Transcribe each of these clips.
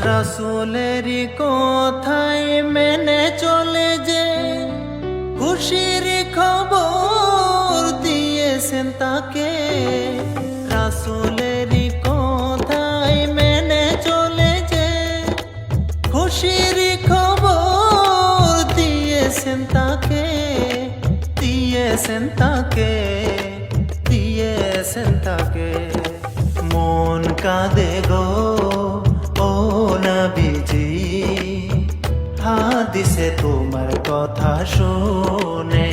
রাসূলেরই কথাই মেনে চলে যে খুশির খবর দিয়েছেন তাকে। রাসূলেরই কথাই মেনে চলে যে খুশির খবর দিয়েছেন তাকে, দিয়েছেন তাকে, দিয়েছেন তাকে। মন কাঁদে গো ও নবীজি, হাদিসে তোমার কথা শুনে।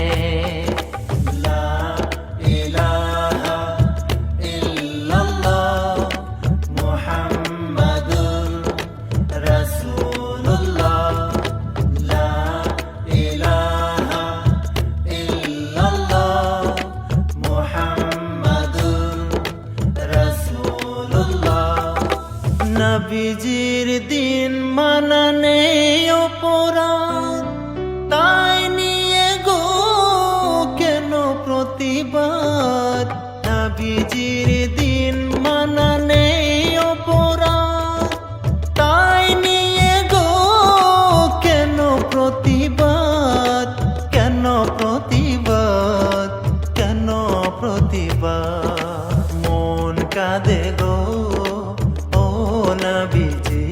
লা ইলাহা ইল্লাল্লাহ মুহাম্মাদুর রাসূলুল্লাহ। লা ইলাহা ইল্লাল্লাহ মুহাম্মাদুর রাসূলুল্লাহ। নবীজির দিন মানা নেই অপরাধ, তাই নিয়ে গো কেন প্রতিবাদ। নবীজির দিন মানা নেই অপরাধ, তাই নিয়ে গো কেন প্রতিবাদ, কেন প্রতিবাদ, কেন প্রতিবাদ। মন কাঁদে গো ও নবীজি,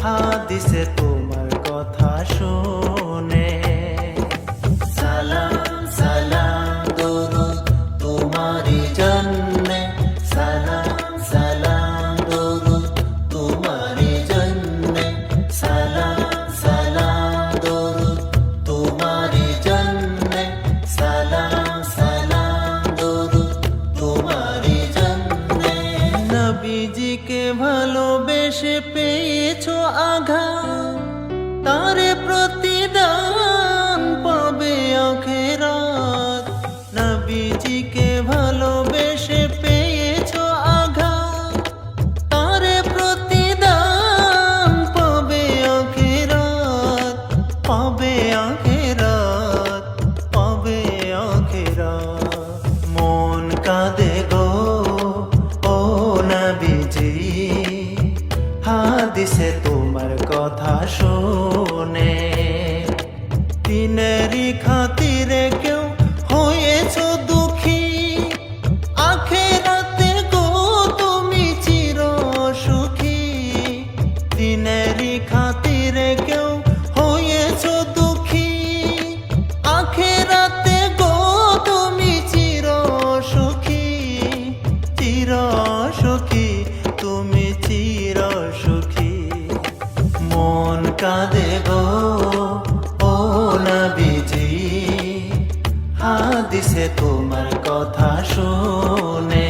হাদিসে তোমার কথা শুনে। সালাম সালাম দরুদ তোমারি জন্যে, সালাম সালাম দরুদ তোমারি জন্যে, সালাম সালাম দরুদ তোমারি জন্যে, সালাম সালাম দরুদ তোমারি জন্যে। নবীজিকে ভালোবেসে পেয়েছো আঘাত, তারে প্রতিদান পাবে আখিরাত। নবীজিকে ভালোবেসে পেয়েছো আঘাত, তারে প্রতিদান পাবে আখিরাত, পাবে আখিরাত, পাবে আখিরাত। মন কাঁদে গো ও নবীজি, হাদিসে তোমার কথা শুনে। দিনেরই খাতিরে কেউ হয়েছো দুঃখী, আখিরাতে গো তুমি চির সুখী। দিনেরই খাতিরে কেউ হয়েছো দুঃখী, আখিরাতে গো তুমি চির সুখী, চির সুখী, তুমি চির সুখী। মন কাঁদে গো ও নবীজি, হাদিসে তোমার কথা শুনে।